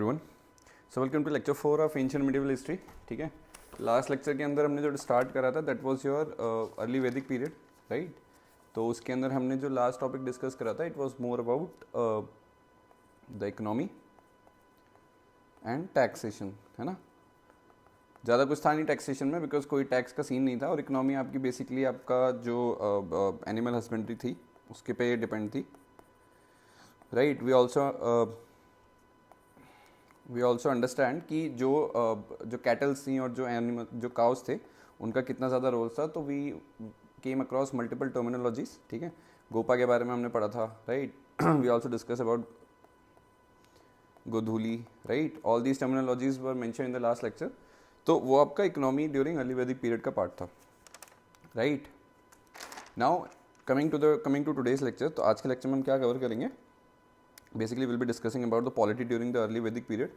Everyone, so welcome to lecture 4 of ancient medieval history. ठीक है, last lecture के अंदर हमने जो स्टार्ट करा था दैट वाज योर अर्ली वैदिक पीरियड, राइट। तो उसके अंदर हमने जो लास्ट टॉपिक डिस्कस करा था it was more about the economy and taxation, है ना। ज़्यादा कुछ था नहीं टैक्सेशन में, बिकॉज कोई टैक्स का सीन नहीं था, और इकोनॉमी आपकी बेसिकली आपका जो एनिमल हस्बेंड्री थी उसके पे डिपेंड थी, राइट। वी ऑल्सो अंडरस्टैंड कि जो कैटल्स थी और जो एनिमल जो काउस थे उनका कितना ज़्यादा रोल था। तो we came across multiple terminologies. ठीक है, गोपा के बारे में हमने पढ़ा था, right. We also discuss about गोधूली, right. All these terminologies were mention in the last lecture. तो वो आपका इकोनॉमी ड्यूरिंग अर्ली वैदिक पीरियड का पार्ट था, right. Now coming to today's lecture. तो आज के लेक्चर में हम क्या कवर करेंगे? Basically will be discussing about the polity during the early वैदिक पीरियड।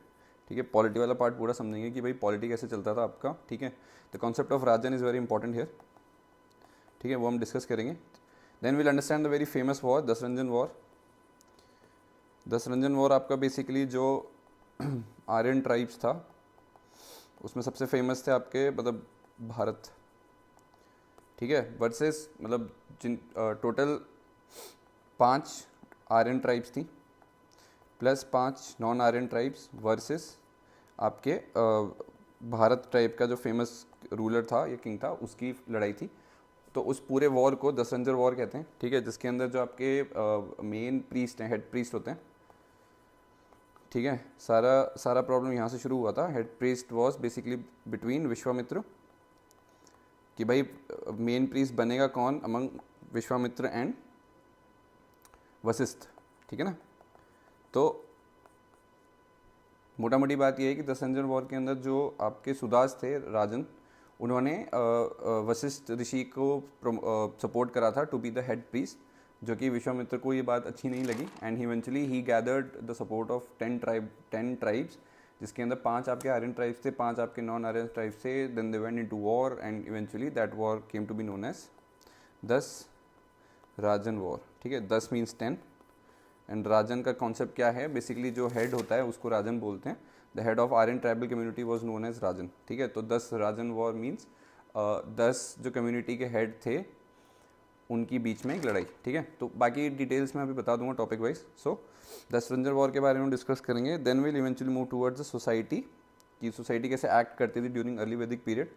ठीक है, पॉलिटी वाला पार्ट पूरा समझेंगे कि भाई पॉलिटी कैसे चलता था आपका। ठीक है, the concept of rajan is very important here. ठीक है, वो हम डिस्कस करेंगे। Then will understand the very famous war, Dasarajna war. Dasarajna war आपका बेसिकली जो आर्यन ट्राइब्स था उसमें सबसे फेमस थे आपके मतलब भारत। ठीक है, वर्सेस मतलब जिन टोटल 5 आर्यन ट्राइब्स थी plus 5 non Aryan tribes versus आपके भारत ट्राइब का जो फेमस रूलर था या किंग था उसकी लड़ाई थी। तो उस पूरे वॉर को दसरंजन वॉर कहते हैं। ठीक है, जिसके अंदर जो आपके मेन प्रीस्ट हैं, हेड प्रीस्ट होते हैं। ठीक है, सारा प्रॉब्लम यहाँ से शुरू हुआ था। Head priest was basically between Vishwamitra, कि भाई मेन प्रीस्ट बनेगा कौन अमंग विश्वामित्र एंड वशिष्ठ। ठीक है ना। तो मोटा मोटी बात यह है कि दसरंजन वॉर के अंदर जो आपके सुदास थे राजन, उन्होंने वशिष्ठ ऋषि को सपोर्ट करा था to be the head priest, जो कि विश्वामित्र को ये बात अच्छी नहीं लगी। And eventually he gathered the support of 10 tribes, जिसके अंदर 5 आपके आर्यन ट्राइब्स थे, 5 आपके नॉन आर्यन ट्राइब्स थे। Then they went into war and eventually that war came to be known as 10 Rajan war. ठीक है, 10 मीन्स 10 एंड राजन का कॉन्सेप्ट क्या है? बेसिकली जो हेड होता है उसको राजन बोलते हैं। The head of Aryan tribal community was known as rajan. ठीक है, तो 10 राजन वॉर मीन्स 10 जो कम्युनिटी के हेड थे उनकी बीच में एक लड़ाई। ठीक है, तो बाकी डिटेल्स मैं अभी बता दूंगा topic wise. So Dasharajan war के बारे में डिस्कस करेंगे। Then will eventually move towards the society, कि सोसाइटी कैसे एक्ट करती थी ड्यूरिंग अर्ली वैदिक period.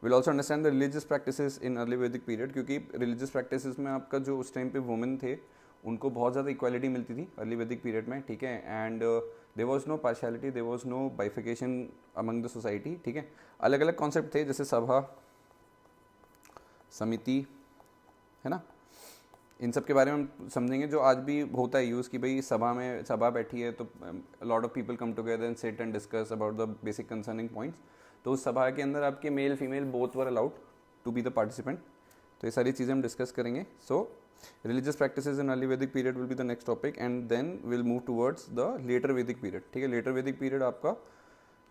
Will also understand the religious practices in early वैदिक पीरियड, क्योंकि रिलीजियस प्रैक्टिसेस में आपका जो उस टाइम पे वुमेन थे उनको बहुत ज़्यादा इक्वालिटी मिलती थी अर्ली वैदिक पीरियड में। ठीक है, and there was no partiality, there was no bifurcation among the society. ठीक है, अलग अलग कॉन्सेप्ट थे जैसे सभा, समिति, है ना। इन सब के बारे में हम समझेंगे, जो आज भी होता है यूज़ कि भाई सभा बैठी है तो lot of people come together and sit and discuss about the basic concerning points. तो उस सभा के अंदर आपके male female both were allowed to be the participant. तो ये सारी चीज़ें हम डिस्कस करेंगे। सो religious practices in early Vedic period will be the next topic, and then we'll move towards the later Vedic period. ठीक है, later Vedic period आपका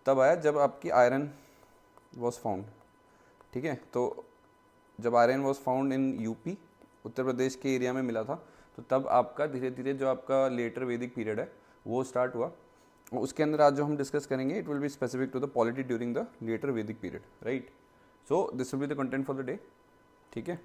तब आया जब आपकी आयरन was found। ठीक है, तो जब iron was found in UP, Uttar Pradesh के एरिया में मिला था, तो तब आपका धीरे धीरे जो आपका लेटर वैदिक पीरियड है वो स्टार्ट हुआ। उसके अंदर आज जो हम डिस्कस करेंगे it will be specific to the polity during the later Vedic period, right. So this will be the content for the day. ठीक है,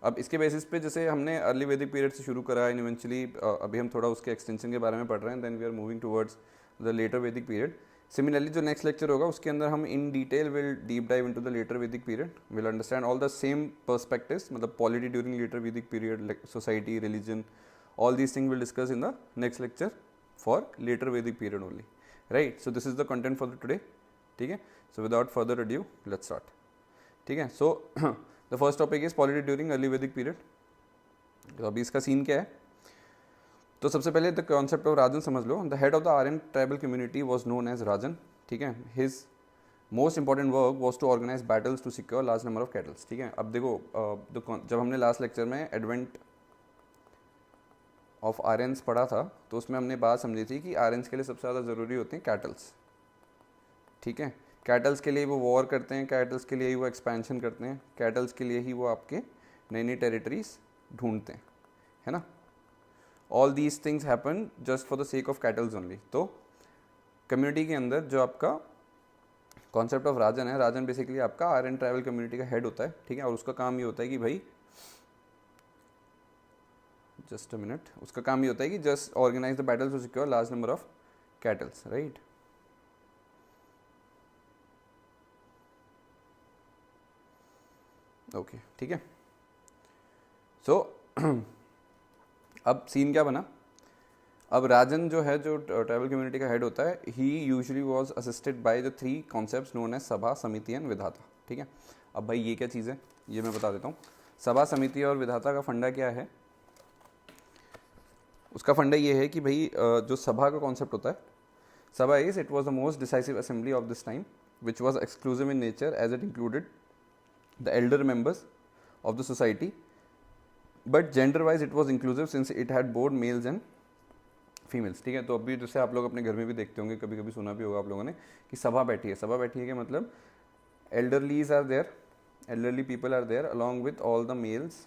अब इसके बेसिस पे जैसे हमने अर्ली वैदिक पीरियड से शुरू करा, एंड इवेंचुअली अभी हम थोड़ा उसके एक्सटेंशन के बारे में पढ़ रहे हैं। Then we are moving towards the later Vedic period. Similarly जो नेक्स्ट लेक्चर होगा उसके अंदर हम in detail will deep dive into the later Vedic period, will understand all the same perspectives, मतलब polity during later Vedic period, society, religion, all these thing will discuss in the next lecture for later Vedic period only, right. So this is the content for the today. ठीक है, so without further adieu let's start. ठीक है, so the first topic is polity during early वैदिक period. तो अभी इसका scene क्या है? तो सबसे पहले द कॉन्सेप्ट ऑफ राजन समझ लो। The head of the Aryan tribal community was known as rajan. ठीक है, his most important work was to organize battles to secure large number of cattles. ठीक है, अब देखो जब हमने लास्ट लेक्चर में एडवेंट ऑफ आर्यंस पढ़ा था तो उसमें हमने बात समझी थी कि आर्यंस के लिए सबसे ज़्यादा ज़रूरी होते हैं कैटल्स। ठीक है, कैटल्स के लिए वो वॉर करते हैं, कैटल्स के लिए ही वो एक्सपेंशन करते हैं, कैटल्स के लिए ही वो आपके नई नई टेरिटरीज ढूंढते हैं, है ना। All these things happen just for the sake of kettles only. तो कम्युनिटी के अंदर जो आपका कॉन्सेप्ट ऑफ राजन है, राजन बेसिकली आपका आर्यन ट्राइबल कम्युनिटी का हेड होता है, ठीक है, और उसका काम ये होता है कि भाई जस्ट अ मिनट, उसका काम ये होता है कि just organise the battles to secure large number of cattles, right. Okay, ठीक है। सो अब सीन क्या बना, अब राजन जो है, जो ट्राइबल कम्युनिटी का हेड होता है, he usually was assisted by the 3 concepts known as sabha, samiti and विधाता, ठीक है। अब भाई ये क्या चीज़ है, ये मैं बता देता हूँ। सभा, समिति और विधाता का फंडा क्या है, उसका फंडा ये है कि भाई जो सभा का कॉन्सेप्ट होता है, sabha is it was the most decisive assembly of this time which was exclusive in nature as it included the elder members of the society, but gender wise it was inclusive since it had both males and females, ठीक है। तो अभी जैसे आप लोग अपने घर में भी देखते होंगे, कभी कभी सुना भी होगा आप लोगों ने कि सभा बैठी है, सभा बैठी है कि मतलब elderlies are there, elderly people are there along with all the males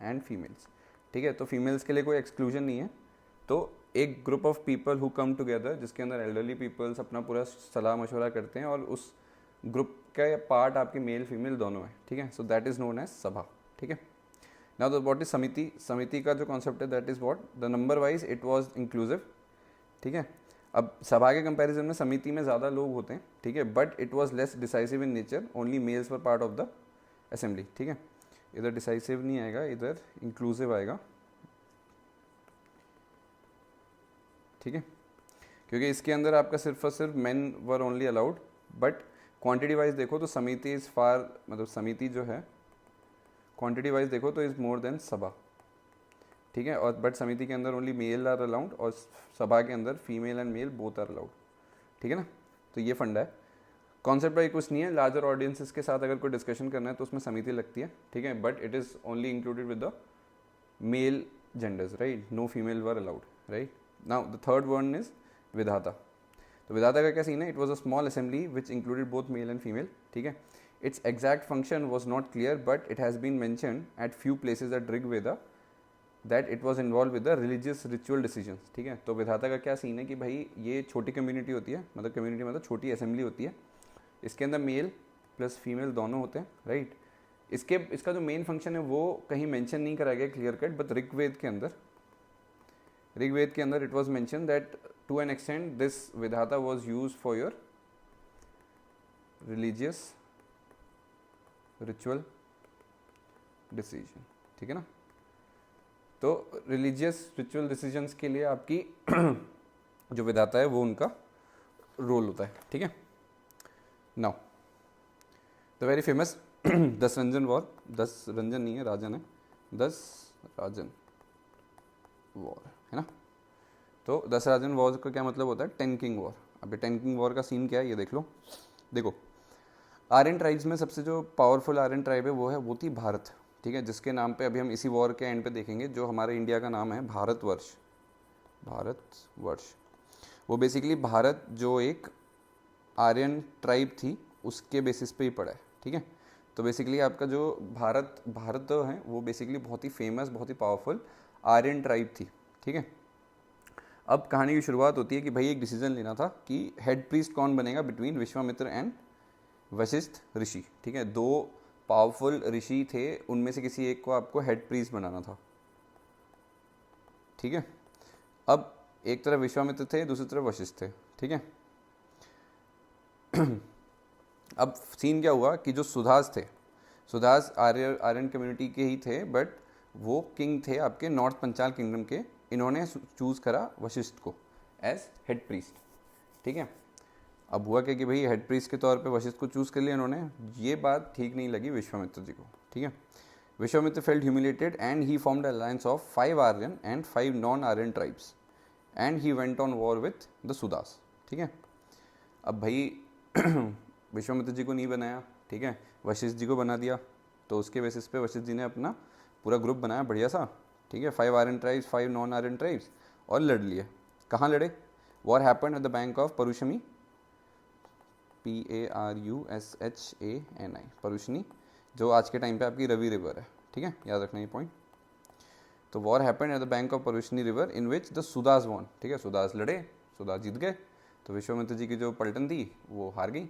and females, ठीक है। तो फीमेल्स के लिए कोई एक्सक्लूजन नहीं है, तो एक group of people who come together जिसके अंदर एल्डरली पीपल्स अपना पूरा सलाह मशवरा करते हैं और उस ग्रुप का पार्ट आपके मेल फीमेल दोनों है, ठीक है। So that is known as sabha, ठीक है। नाउ द व्हाट इज समिति, समिति का जो कॉन्सेप्ट है that is what the number wise it was inclusive, ठीक है। अब सभा के कंपैरिजन में समिति में ज़्यादा लोग होते हैं, ठीक है, but it was less decisive in nature, only mails were part of the assembly, ठीक है। इधर डिसाइसिव नहीं आएगा, इधर इंक्लूसिव आएगा, ठीक है, क्योंकि इसके अंदर आपका सिर्फ और सिर्फ main were only allowed, but quantity wise देखो तो समिति इज फार, मतलब समिति जो है क्वांटिटी वाइज देखो तो इज मोर देन सभा, ठीक है। और बट समिति के अंदर ओनली मेल आर अलाउड और सभा के अंदर female and male both are allowed, ठीक है ना। तो ये फंडा है, कॉन्सेप्ट भाई कुछ नहीं है। लार्जर ऑडियंसेस के साथ अगर कोई डिस्कशन करना है तो उसमें समिति लगती है, ठीक है, but it is only included with the male genders, right? No female were allowed, right? Now the third one is विधाता। तो विधाता का क्या सीन है, it was a small assembly which included both male and female, ठीक है। It's exact function was not clear but it has been mention at few places at Rigveda that it was involve with the religious ritual decisions, ठीक है। तो विधाता का क्या scene है कि भाई ये छोटी कम्युनिटी होती है, मतलब कम्युनिटी मतलब छोटी असेंबली होती है, इसके अंदर मेल प्लस फीमेल दोनों होते हैं, राइट। इसका जो मेन फंक्शन है वो कहीं मेंशन नहीं करा गया क्लियर कट, बट ऋग्वेद के अंदर it was mention that to an extent this vidhata was used for your religious ritual decision, ठीक है ना। तो रिलीजियस रिचुअल डिसीजंस के लिए आपकी जो विधाता है वो उनका रोल होता है, ठीक है। नाउ द वेरी फेमस दस रंजन वॉर, दस रंजन नहीं है, राजन है, दस राजन वॉर, है ना। तो दस राजन वॉर का क्या मतलब होता है, 10 किंग वॉर। अभी 10 किंग वॉर का सीन क्या है ये देख लो। देखो आर्यन ट्राइब्स में सबसे जो पावरफुल आर्यन ट्राइब है वो थी भारत, ठीक है, जिसके नाम पे अभी हम इसी वॉर के एंड पे देखेंगे, जो हमारे इंडिया का नाम है भारतवर्ष। भारतवर्ष वो बेसिकली भारत जो एक आर्यन ट्राइब थी उसके बेसिस पे ही पड़ा है, ठीक है। तो बेसिकली आपका जो भारत है वो बेसिकली बहुत ही फेमस, बहुत ही पावरफुल आर्यन ट्राइब थी, ठीक है। अब कहानी की शुरुआत होती है कि भाई एक डिसीजन लेना था कि हेड प्रीस्ट कौन बनेगा बिटवीन विश्वामित्र एंड वशिष्ठ ऋषि, ठीक है। 2 पावरफुल ऋषि थे, उनमें से किसी एक को आपको हेड प्रीस्ट बनाना था, ठीक है। अब एक तरफ विश्वामित्र थे, दूसरी तरफ वशिष्ठ थे, ठीक है। अब सीन क्या हुआ कि जो सुदास थे, सुदास आर्यन कम्युनिटी के ही थे, बट वो किंग थे आपके नॉर्थ पंचाल किंगडम के। इन्होंने चूज़ करा वशिष्ठ को एज हेड प्रीस्ट, ठीक है। अब हुआ क्या कि भाई हेड प्रीस्ट के तौर पे वशिष्ठ को चूज़ कर लिया इन्होंने। ये बात ठीक नहीं लगी विश्वामित्र जी को, ठीक है। Vishwamitra felt humiliated and he formed alliance of 5 Aryan and 5 non Aryan tribes and he went on war with the Sudas, ठीक है। अब भाई विश्वामित्र जी को नहीं बनाया, ठीक है, वशिष्ठ जी को बना दिया। तो उसके बेसिस पे वशिष्ठ जी ने अपना पूरा ग्रुप बनाया बढ़िया सा, ठीक है, 5 Aryan tribes, 5 non Aryan tribes, और लड़ लिए। कहाँ लड़े, war happened at the bank of Parushni, PARUSHANI, Parushni, जो आज के टाइम पे आपकी रवि रिवर है, ठीक है, याद रखना ये पॉइंट। तो war happened at the bank of Parushni river in which the Sudas won, ठीक है, सुदास लड़े, सुदास जीत गए। तो विश्वामित्र जी की जो पलटन थी वो हार गई।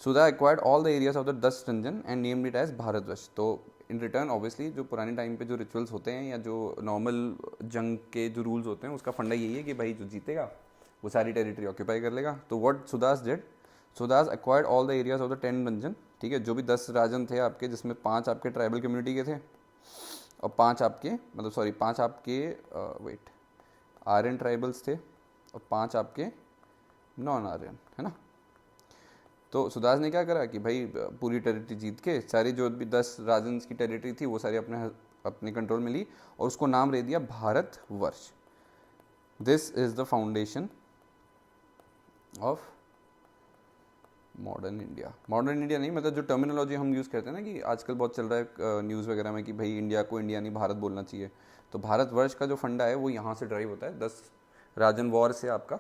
Sudas acquired all the areas of the Dasrajan and named it as Bharatvarsha. तो इन रिटर्न ऑब्वियसली जो पुराने टाइम पे जो रिचुअल्स होते हैं या जो नॉर्मल जंग के जो रूल्स होते हैं उसका फंडा यही है कि भाई जो जीतेगा वो सारी टेरिटरी ऑक्यूपाई कर लेगा। तो what Sudas did, Sudas acquired all the areas of the 10 Ranjan, ठीक है, जो भी 10 राजन थे आपके, जिसमें 5 आपके ट्राइबल कम्युनिटी के थे और 5 आपके मतलब सॉरी 5 आपके वेट आर्यन ट्राइबल्स थे और 5 आपके नॉन आर्यन, है ना। तो सुदास ने क्या करा कि भाई पूरी टेरिटरी जीत के सारी जो भी 10 राजन की टेरिटरी थी वो सारी अपने कंट्रोल में ली और उसको नाम दे दिया Bharatvarsh. This is the foundation of modern India. Modern India नहीं, मतलब जो टर्मिनोलॉजी हम यूज़ करते हैं ना कि आजकल बहुत चल रहा है न्यूज़ वगैरह में कि भाई इंडिया को इंडिया नहीं भारत बोलना चाहिए, तो भारतवर्ष का जो फंडा है वो यहाँ से ड्राइव होता है, 10 राजन वॉर से आपका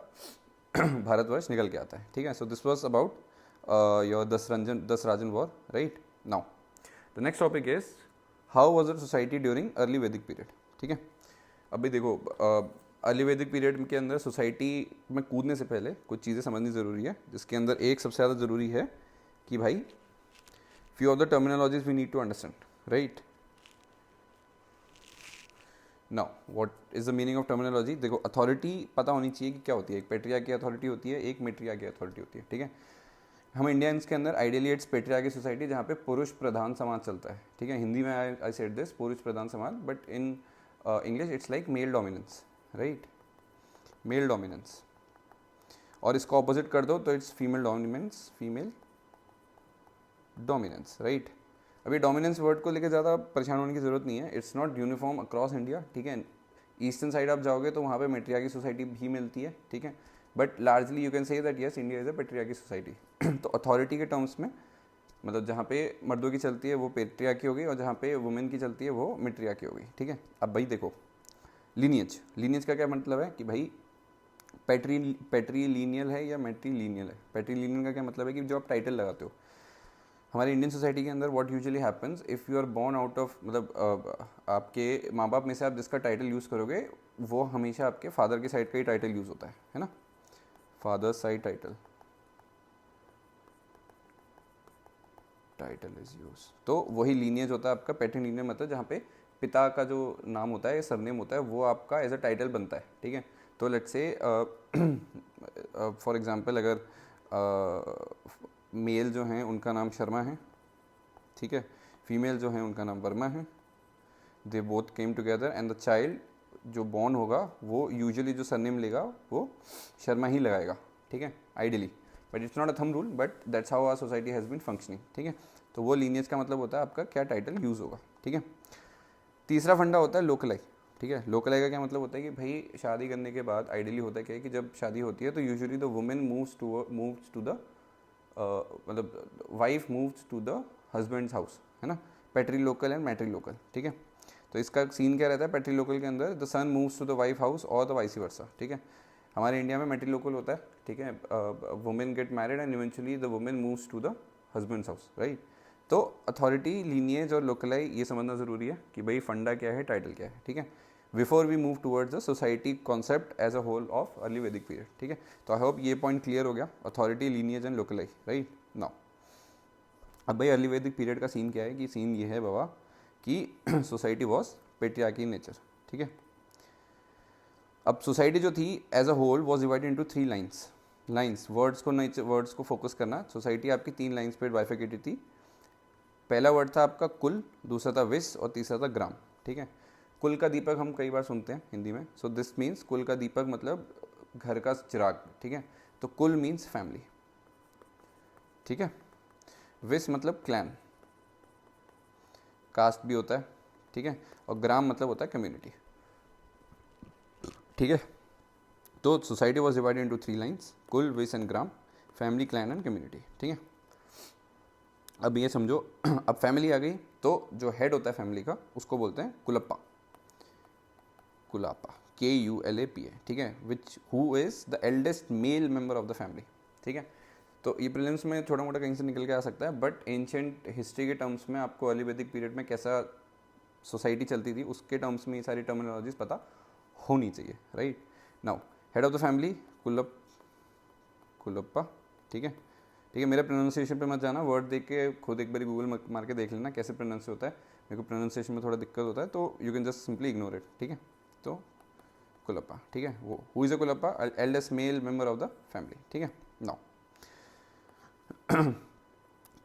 भारतवर्ष निकल के आता है, ठीक है। So this was about your 10 Rajan war, right. Now the next topic is how was the society during early वैदिक पीरियड, ठीक है। अभी देखो अर्ली वैदिक पीरियड के अंदर सोसाइटी में कूदने से पहले कुछ चीज़ें समझनी ज़रूरी है, जिसके अंदर एक सबसे ज़्यादा ज़रूरी है कि भाई few of the terminologies we need to understand, right. Now what is the meaning of terminology. देखो अथॉरिटी पता होनी चाहिए कि क्या होती है। एक पेट्रिया की अथॉरिटी होती है, एक मेट्रिया की अथॉरिटी होती है, ठीक है। हम इंडियंस के अंदर आइडियली इट्स पेट्रिया की सोसाइटी जहाँ पे पुरुष प्रधान समाज चलता है, ठीक है। हिंदी में आई सेड दिस पुरुष प्रधान समाज, but in English it's like male dominance, right, male dominance. और इसको ऑपोजिट कर दो तो it's female dominance, female dominance, right. अभी डोमिनेंस वर्ड को लेकर ज़्यादा परेशान होने की ज़रूरत नहीं है, it's not uniform across India, ठीक है। ईस्टर्न साइड आप जाओगे तो वहाँ पे मेट्रियार्की सोसाइटी भी मिलती है, ठीक है, but largely you can say that yes India is a patriarchy society. तो अथॉरिटी के टर्म्स में मतलब जहाँ पे मर्दों की चलती है वो पेट्रियार्की हो गई और जहाँ पे वुमेन की चलती है वो मेट्रियार्की हो गई, ठीक है। अब भाई देखो लीनियज, लीनियज का क्या मतलब है कि भाई पैट्रीलिनियल है या मैट्रीलिनियल है। पैट्रीलिनियल का क्या मतलब है कि जो आप टाइटल लगाते हो हमारे इंडियन सोसाइटी के अंदर, what usually happens if you are born out of मतलब आपके माँ बाप में से आप जिसका टाइटल यूज़ करोगे वो हमेशा आपके फादर के साइड का ही टाइटल यूज़ होता है ना, father side title is use. तो वही लीनियज होता है आपका पैट्रीलिनियल, मतलब जहाँ पे पिता का जो नाम होता है, सरनेम होता है, वो आपका एज अ टाइटल बनता है, ठीक है। तो लेट्स से फॉर एग्जांपल अगर मेल जो हैं उनका नाम शर्मा है, ठीक है, फीमेल जो हैं उनका नाम वर्मा है, they both came together and the child जो बॉर्न होगा वो यूजुअली जो सरनेम लेगा वो शर्मा ही लगाएगा, ठीक है, ideally, but it's not a thumb rule, but that's how our society has been functioning, ठीक है। तो वो लीनियज का मतलब होता है आपका क्या टाइटल यूज़ होगा, ठीक है। तीसरा फंडा होता है लोकलाई, ठीक है। लोकलाई का क्या मतलब होता है कि भाई शादी करने के बाद आइडियली होता है क्या है कि जब शादी होती है तो usually the women moves to the मतलब wife moves to the husbands house, है ना, patrilocal and matrilocal, ठीक है। तो इसका सीन क्या रहता है पैट्री लोकल के अंदर, the son moves to the wife house और द वाइस वर्सा, ठीक है। हमारे इंडिया में मैट्री लोकल होता है, ठीक है, women get married and eventually the women moves to the husbands house, right. तो अथॉरिटी, लीनिएज और लोकलाई ये समझना ज़रूरी है कि भाई फंडा क्या है, टाइटल क्या है, ठीक है, before we move towards the society concept as a whole of early वैदिक पीरियड, ठीक है। तो आई होप ये पॉइंट क्लियर हो गया, authority, lineage and locality, right. Now अब भाई अर्ली वैदिक पीरियड का सीन क्या है कि सीन ये है बाबा कि सोसाइटी वॉज पेट्रियार्की नेचर, ठीक है। अब सोसाइटी जो थी as a whole was divided into 3 lines, words को फोकस करना। सोसाइटी आपकी 3 लाइन्स पे बाइफिकेटेड थी। पहला वर्ड था आपका कुल, दूसरा था विस और तीसरा था ग्राम, ठीक है। कुल का दीपक हम कई बार सुनते हैं हिंदी में, सो दिस मीन्स कुल का दीपक मतलब घर का चिराग, ठीक है। तो कुल मीन्स फैमिली, ठीक है। विस मतलब क्लैन, कास्ट भी होता है, ठीक है। और ग्राम मतलब होता है कम्युनिटी, ठीक है। तो society was divided into 3 lines, कुल, विस and gram, family, clan and community, ठीक है। अब ये समझो अब फैमिली आ गई तो जो हेड होता है फैमिली का उसको बोलते हैं कुलप्पा, KULAPA, ठीक है, which who is the eldest male member of the family, ठीक है। तो ये प्रीलिम्स में छोटा मोटा कहीं से निकल के आ सकता है, बट एंशिएंट हिस्ट्री के टर्म्स में आपको अर्ली वैदिक पीरियड में कैसा सोसाइटी चलती थी उसके टर्म्स में ये सारी टर्मिनोलॉजीज पता होनी चाहिए, right. Now head of the family kulapa, ठीक है। ठीक है, मेरे प्रोनाउंसिएशन पे मत जाना, वर्ड देख के खुद एक बार गूगल मार के देख लेना कैसे प्रोनाउंस होता है। मेरे को प्रोनाउंसिएशन में थोड़ा दिक्कत होता है, तो you can just simply ignore it, ठीक है। तो कुलप्पा, ठीक है, वो who is a kulapa, eldest male member of the family, ठीक है। Now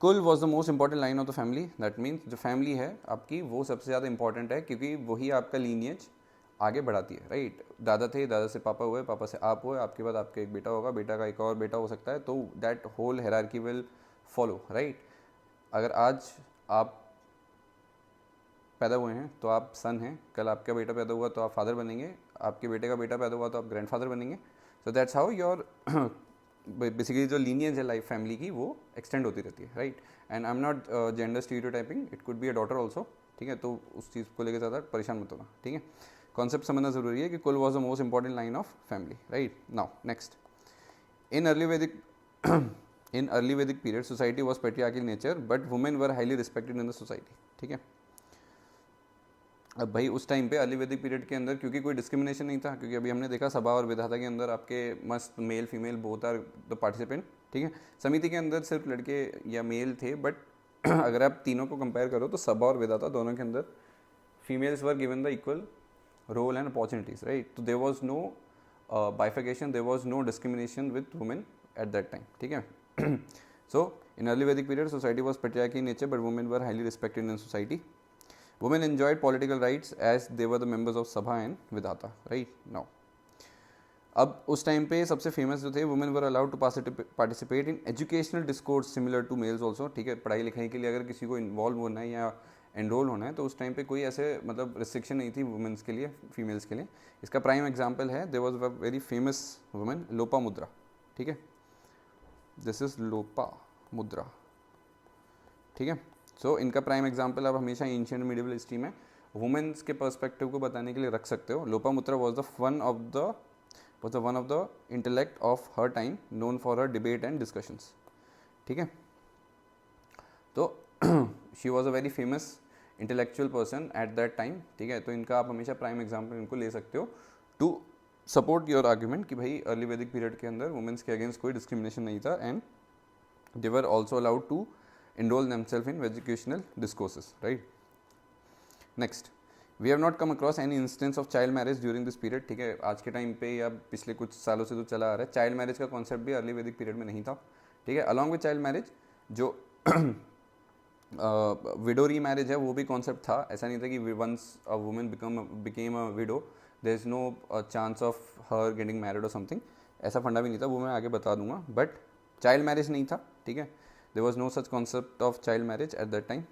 kula was the most important line of the family, that means जो फैमिली है आपकी वो सबसे ज़्यादा इंपॉर्टेंट है, क्योंकि वही आपका लीनियज आगे बढ़ाती है, राइट। दादा थे, दादा से पापा हुए, पापा से आप हुए, आपके बाद आपका एक बेटा होगा, बेटा का एक और बेटा हो सकता है, तो that whole hierarchy will follow, right. अगर आज आप पैदा हुए हैं तो आप सन हैं, कल आपका बेटा पैदा हुआ तो आप फादर बनेंगे, आपके बेटे का बेटा पैदा हुआ तो आप ग्रैंडफादर बनेंगे। So that's how your basically जो लीनियज है लाइफ फैमिली की वो एक्सटेंड होती रहती है, right. And I am not gender stereotyping, it could be a daughter also, ठीक है। तो उस चीज़ को लेकर ज़्यादा परेशान मत होना, ठीक है। कॉन्सेप्ट समझना जरूरी है कि kula was the most important line of family, right. Now next, in early वैदिक period society was patriarchal nature but women were highly respected in the society, ठीक है। अब भाई उस टाइम पे अर्ली वैदिक पीरियड के अंदर क्योंकि कोई डिस्क्रिमिनेशन नहीं था, क्योंकि अभी हमने देखा सभा और विधाता के अंदर आपके मस्त male female both are the participant, ठीक है। समिति के अंदर सिर्फ लड़के या मेल थे, बट अगर आप तीनों को कंपेयर करो तो सभा और विधाता दोनों के अंदर females were given the equal role and opportunities, right. So there was no bifurcation, there was no discrimination with women at that time, ठीक है। सो इन अर्ली वैदिक period society was patriarchal in nature but women were highly respected in society. Women enjoyed political rights as they were the members of Sabha and Vidhata, right now. अब उस time पे सबसे famous जो थे, women were allowed to participate in educational discourse similar to males also, ठीक है। पढ़ाई लिखाई के लिए अगर किसी को इन्वॉल्व होना है या एनरोल होना है तो उस टाइम पे कोई ऐसे मतलब रिस्ट्रिक्शन नहीं थी वुमेन्स के लिए, फीमेल्स के लिए. इसका प्राइम एग्जाम्पल है, there was a very famous women Lopamudra, ठीक है. दिस इज लोपामुद्रा, ठीक है. सो इनका प्राइम एग्जाम्पल आप हमेशा एंशिएंट मिडिवल हिस्ट्री में वुमेन्स के पर्सपेक्टिव को बताने के लिए रख सकते हो. Lopamudra was the one of the intellect of her time, known for her debate and discussions, ठीक है. तो she was a very famous intellectual person at that time, ठीक है. तो इनका आप हमेशा प्राइम एग्जाम्पल इनको ले सकते हो टू सपोर्ट योर आर्ग्यूमेंट कि भाई अर्ली वैदिक पीरियड के अंदर वुमेन्स के अगेंस्ट कोई डिस्क्रिमिनेशन नहीं था and they were also allowed to enroll themselves in educational discourses, right? Next, we have not come across any instance of child marriage during this period, ठीक है. आज के टाइम पे या पिछले कुछ सालों से तो चला आ रहा है, चाइल्ड मैरिज का कॉन्सेप्ट भी अर्ली वैदिक पीरियड में नहीं था, ठीक है. अलॉन्ग विद चाइल्ड मैरिज जो विडो री मैरिज है वो भी कॉन्सेप्ट था. ऐसा नहीं था कि once a women became a widow there is no chance of her getting married और समथिंग, ऐसा फंडा भी नहीं था, वो मैं आगे बता दूंगा. बट चाइल्ड मैरिज नहीं था, ठीक है. There was no such concept of child marriage at that time.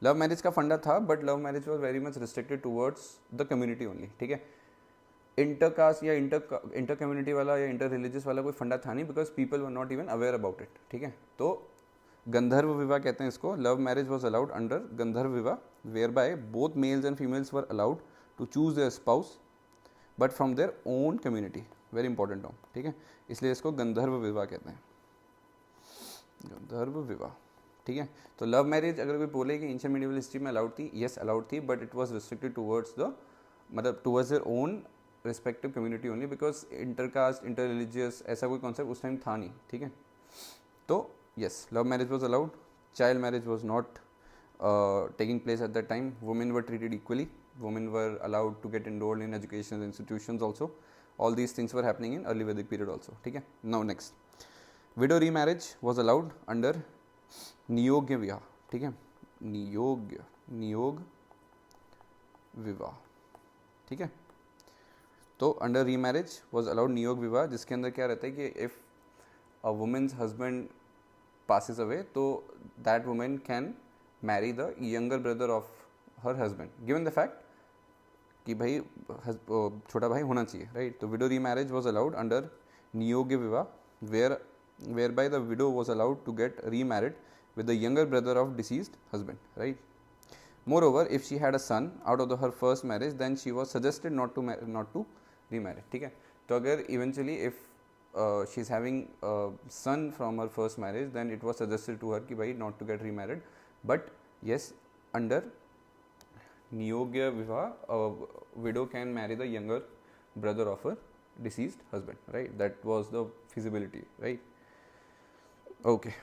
Love marriage का फंडा था, but love marriage was very much restricted towards the community only, ठीक है. इंटर कास्ट या इंटर कम्युनिटी वाला या इंटर रिलीजियस वाला कोई फंडा था नहीं, because people were not even aware about it, ठीक है. तो गंधर्व विवाह कहते हैं इसको. Love marriage was allowed under Gandharva vivah, whereby both males and females were allowed to choose there spouse but from their own community. Very important term, ठीक है. इसलिए इसको गंधर्व विवाह कहते हैं, गंधर्व विवाह, ठीक है. तो लव मैरिज अगर कोई बोले कि एंशिएंट मिडिवल हिस्ट्री में अलाउड थी, यस अलाउड थी, but it was restricted towards the मतलब towards their own respective community only, because intercaste inter religious ऐसा कोई कॉन्सेप्ट उस टाइम था नहीं, ठीक है. तो yes love marriage was allowed, child marriage was not taking place at that time. Women were treated equally, women were allowed to get enrolled in education institutions also. All these things were happening in early वैदिक period also, ठीक है. Now next, widow remarriage was allowed under niyoga vivah, ठीक है. नियोग विवाह, ठीक है. तो अंडर रीमैरिज वॉज अलाउड नियोग विवाह, जिसके अंदर क्या रहता है कि if a woman's husband passes away तो that woman can marry the younger brother of her husband, given the fact कि भाई छोटा भाई होना चाहिए, राइट. तो widow remarriage was allowed under niyoga vivah, whereby the widow was allowed to get remarried with the younger brother of deceased husband, right. Moreover, if she had a son out of her first marriage, then she was suggested not to remarry, ठीक है. तो अगर eventually if she is having a son from her first marriage, then it was suggested to her कि भाई not to get remarried, but yes under niyogya vivaha a widow can marry the younger brother of her deceased husband, right? That was the feasibility, right? Okay,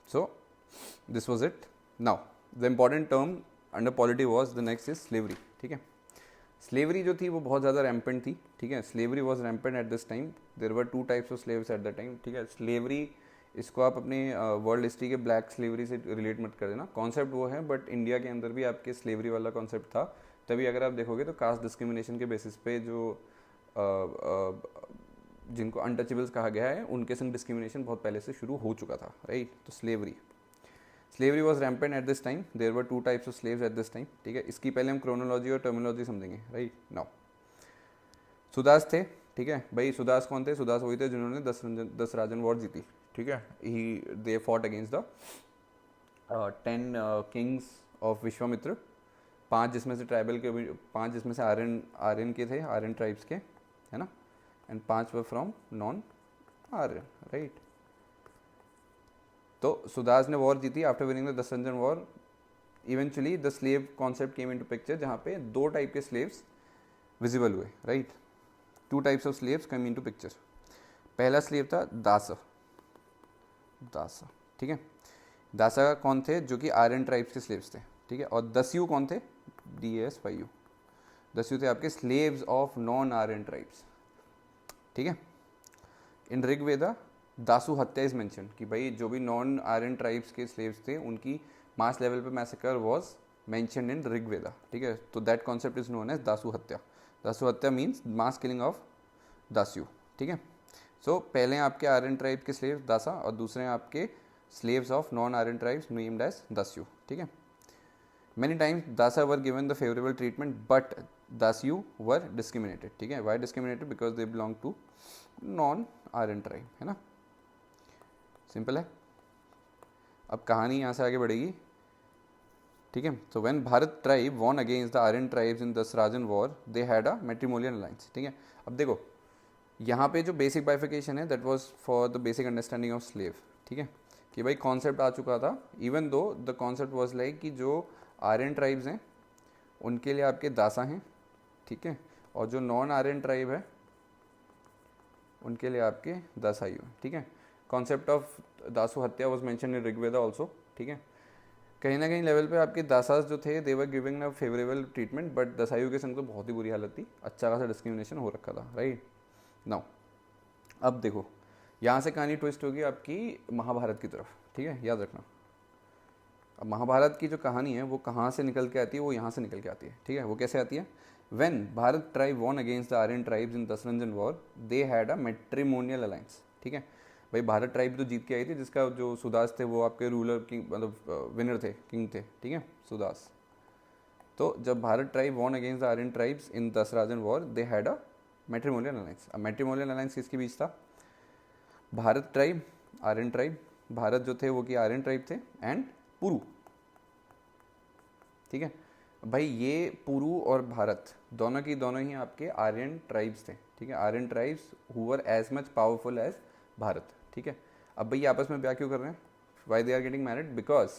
so this was it. Now the important term under polity was the next is slavery. ठीक है, slavery जो थी वो बहुत ज़्यादा rampant थी. ठीक है, slavery was rampant at this time. There were 2 types of slaves at the time. ठीक है, स्लेवरी इसको आप अपनी वर्ल्ड हिस्ट्री के ब्लैक स्लेवरी से रिलेट मत कर देना. कॉन्सेप्ट वो है, बट इंडिया के अंदर भी आपके स्लेवरी वाला कॉन्सेप्ट था. तभी अगर आप देखोगे तो कास्ट डिस्क्रिमिनेशन के बेसिस पे जो जिनको अनटचेबल्स कहा गया है उनके संग डिस्क्रिमिनेशन बहुत पहले से शुरू हो चुका था, राइट? तो slavery was rampant at this time. There were 2 types of slaves at this time. ठीक है, इसकी पहले हम क्रोनोलॉजी और टर्मिनोलॉजी समझेंगे, राइट? नाउ सुदास थे. ठीक है भाई, सुदास कौन थे? सुदास वही थे जिन्होंने 10 राजन वॉर जीती. ठीक है, they fought against the 10 Kings of Vishwamitra. 5 जिसमें से ट्राइबल के, 5 जिसमें से आर्यन के थे, आर्यन ट्राइब्स के, है ना? And 5 were from non Aryan, right? तो सुदास ने वॉर जीती. आफ्टर विनिंग द 10 रंजन war, eventually the slave concept came into picture, जहाँ पे 2 टाइप के स्लेव्स विजिबल हुए, राइट? 2 types of slaves come into picture. पहला स्लेव था दासा. ठीक है, दासा कौन थे? जो कि आर्यन ट्राइब्स के स्लेव्स थे. ठीक है, और दस्यु कौन थे? DSYU. दस्यु थे आपके slaves of non Aryan tribes. ठीक है, इन ऋग्वेदा दासु हत्या इज मेंशन कि भाई जो भी नॉन आर्यन ट्राइब्स के स्लेव्स थे उनकी मास लेवल पे massacre was mentioned in Rigveda. ठीक है, तो that concept is known as dasyu hatya. Dasyu hatya means mass killing of dasyu. ठीक है, सो पहले आपके आर्यन ट्राइब के स्लेव्स दासा और दूसरे आपके slaves of non Aryan tribes named as dasyu. ठीक है, many times dasa were given the favourable treatment but dasyu were discriminated. ठीक है, why discriminated? Because they belong to non Aryan tribe, है ना? सिंपल है. अब कहानी यहाँ से आगे बढ़ेगी. ठीक है, तो when Bharat tribe won against the Aryan tribes in Dasrajan war, they had a matrimonial alliance. ठीक है, अब देखो यहाँ पे जो बेसिक बाइफिकेशन है that was for the basic understanding of slave. ठीक है, कि भाई कॉन्सेप्ट आ चुका था. Even though the concept was like कि जो आर्यन ट्राइब्स हैं उनके लिए आपके दासा हैं. ठीक है, और जो नॉन आर्यन ट्राइब है उनके लिए आपके दासायु. ठीक है, कॉन्सेप्ट ऑफ दासु हत्या was mention in Rigveda also. ठीक है, कहीं ना कहीं लेवल पे आपके दासास जो थे they were giving a favourable treatment, but dasyu के संग तो बहुत ही बुरी हालत थी. अच्छा खासा डिस्क्रिमिनेशन हो रखा था, राइट? नाउ अब देखो यहाँ से कहानी ट्विस्ट होगी आपकी महाभारत की तरफ. ठीक है, याद रखना. अब महाभारत की जो कहानी है वो कहाँ से निकल के आती है? वो यहाँ से निकल के आती है. ठीक है, वो कैसे आती है? When Bharat tribe won against the Aryan tribes in Dasrajan war, they had a matrimonial alliance. ठीक है भाई, भारत ट्राइब तो जीत के आई थी, जिसका जो सुदास थे वो आपके रूलर किंग, मतलब विनर थे, किंग थे. ठीक है, सुदास. तो जब Bharat tribe won against the Aryan tribes in Dasrajan war, they had a matrimonial alliance. अब मैट्रिमोनियल अलायंस किसके बीच था? Bharat tribe, Aryan tribe. Bharat जो थे वो कि आर्यन ट्राइब थे, एंड पुरु. ठीक है भाई, ये पुरु और भारत दोनों की दोनों ही आपके आर्यन ट्राइब्स थे. ठीक है, Aryan tribes who were as much powerful as Bharat. ठीक है, अब भाई आपस में ब्याह क्यों कर रहे हैं? Why they are getting married? Because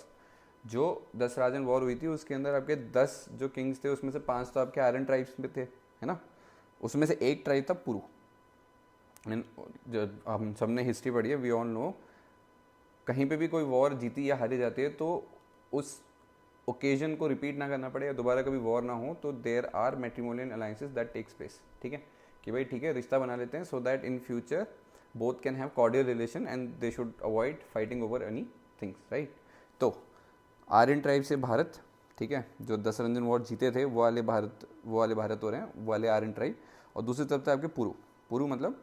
जो दसराजन वॉर हुई थी उसके अंदर आपके 10 जो किंग्स थे उसमें से 5 तो आपके आर्यन ट्राइब्स में थे, है ना? उसमें से एक ट्राइब था पुरु. जो हम सबने हिस्ट्री पढ़ी है, वी ऑल नो, कहीं पे भी कोई वॉर जीती या हारी जाती है तो उस ओकेजन को रिपीट ना करना पड़े या दोबारा कभी वॉर ना हो, तो there are matrimonial alliances that takes place. ठीक है, कि भाई ठीक है रिश्ता बना लेते हैं, so that in future both can have cordial relation and they should avoid fighting over any things, right? तो आर्यन ट्राइब से भारत, ठीक है, जो दसरंजन वॉर जीते थे वो वाले भारत हो रहे हैं, वो वाले आर्यन ट्राइब. और दूसरी तरफ से आपके पुरु मतलब